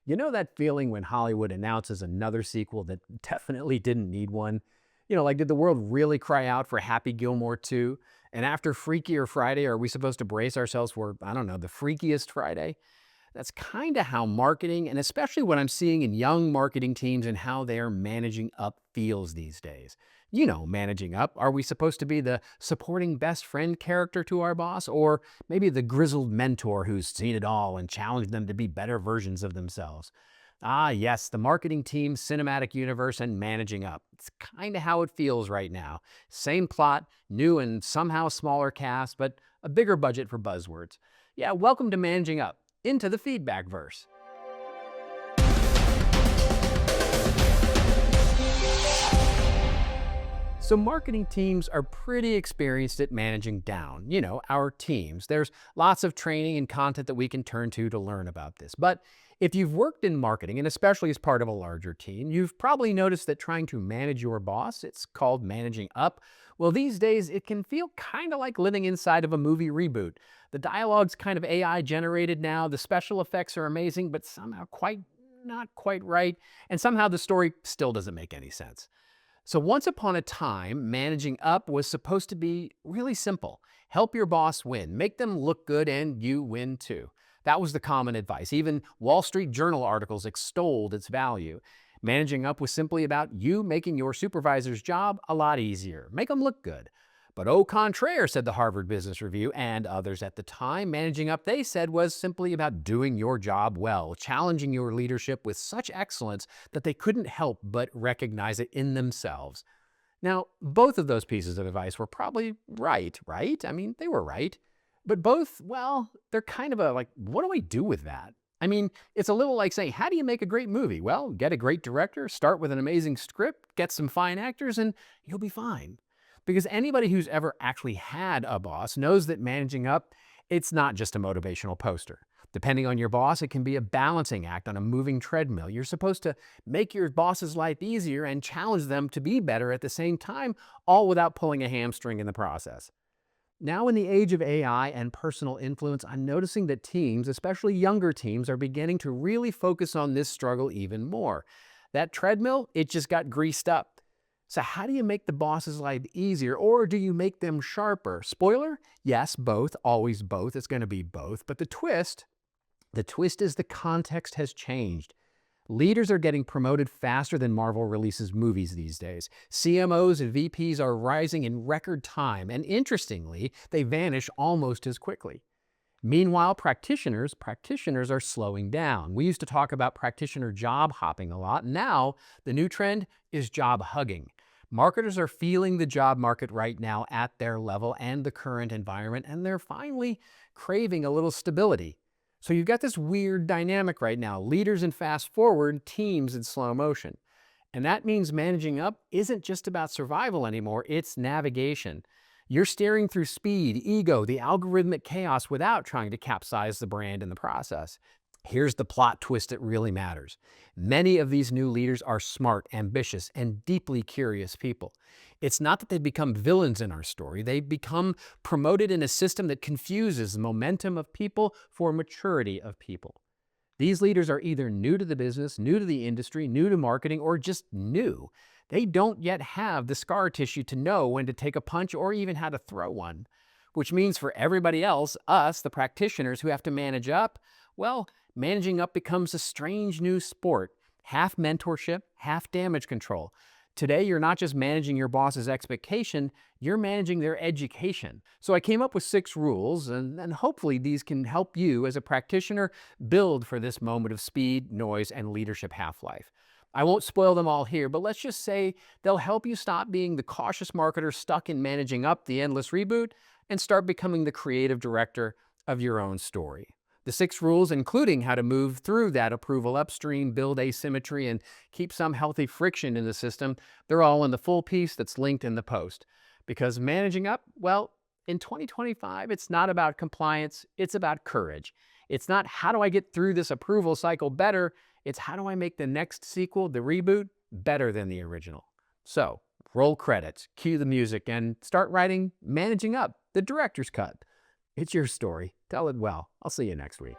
You know that feeling when Hollywood announces another sequel that definitely didn't need one? Like, did the world really cry out for Happy Gilmore 2? And after Freakier Friday, are we supposed to brace ourselves for, I don't know, the freakiest Friday? That's kind of how marketing, and especially what I'm seeing in young marketing teams and how they're managing up feels these days. Managing up. Are we supposed to be the supporting best friend character to our boss? Or maybe the grizzled mentor who's seen it all and challenged them to be better versions of themselves? Ah, yes, the marketing team's cinematic universe and managing up. It's kind of how it feels right now. Same plot, new and somehow smaller cast, but a bigger budget for buzzwords. Yeah, welcome to Managing Up, into the feedback verse. So marketing teams are pretty experienced at managing down, our teams. There's lots of training and content that we can turn to learn about this. But if you've worked in marketing, and especially as part of a larger team, you've probably noticed that trying to manage your boss, it's called managing up. Well, these days it can feel kind of like living inside of a movie reboot. The dialogue's kind of AI generated now, the special effects are amazing, but somehow not quite right, and somehow the story still doesn't make any sense. So once upon a time, managing up was supposed to be really simple. Help your boss win, make them look good, and you win too. That was the common advice. Even Wall Street Journal articles extolled its value. Managing up was simply about you making your supervisor's job a lot easier. Make them look good. But au contraire, said the Harvard Business Review and others at the time, managing up, they said, was simply about doing your job well, challenging your leadership with such excellence that they couldn't help but recognize it in themselves. Now, both of those pieces of advice were probably right? I mean, they were right. But both, well, they're kind of like, what do I do with that? I mean, it's a little like saying, how do you make a great movie? Well, get a great director, start with an amazing script, get some fine actors, and you'll be fine. Because anybody who's ever actually had a boss knows that managing up, it's not just a motivational poster. Depending on your boss, it can be a balancing act on a moving treadmill. You're supposed to make your boss's life easier and challenge them to be better at the same time, all without pulling a hamstring in the process. Now, in the age of AI and personal influence, I'm noticing that teams, especially younger teams, are beginning to really focus on this struggle even more. That treadmill, it just got greased up. So how do you make the boss's life easier, or do you make them sharper? Spoiler? Yes, both, always both. It's going to be both. But the twist is the context has changed. Leaders are getting promoted faster than Marvel releases movies these days. CMOs and VPs are rising in record time, and interestingly, they vanish almost as quickly. Meanwhile, practitioners are slowing down. We used to talk about practitioner job hopping a lot. Now, the new trend is job hugging. Marketers are feeling the job market right now at their level and the current environment, and they're finally craving a little stability. So you've got this weird dynamic right now, leaders in fast forward, teams in slow motion. And that means managing up isn't just about survival anymore, it's navigation. You're steering through speed, ego, the algorithmic chaos without trying to capsize the brand in the process. Here's the plot twist that really matters. Many of these new leaders are smart, ambitious, and deeply curious people. It's not that they've become villains in our story. They've become promoted in a system that confuses the momentum of people for maturity of people. These leaders are either new to the business, new to the industry, new to marketing, or just new. They don't yet have the scar tissue to know when to take a punch or even how to throw one. Which means for everybody else, us, the practitioners who have to manage up, well, managing up becomes a strange new sport. Half mentorship, half damage control. Today, you're not just managing your boss's expectation, you're managing their education. So I came up with 6 rules, and hopefully these can help you as a practitioner build for this moment of speed, noise, and leadership half-life. I won't spoil them all here, but let's just say they'll help you stop being the cautious marketer stuck in managing up the endless reboot and start becoming the creative director of your own story. The 6 rules, including how to move through that approval upstream, build asymmetry, and keep some healthy friction in the system, they're all in the full piece that's linked in the post. Because managing up, well, in 2025, it's not about compliance, it's about courage. It's not how do I get through this approval cycle better, it's how do I make the next sequel, the reboot, better than the original. So, roll credits, cue the music, and start writing Managing Up, the director's cut. It's your story. Tell it well. I'll see you next week.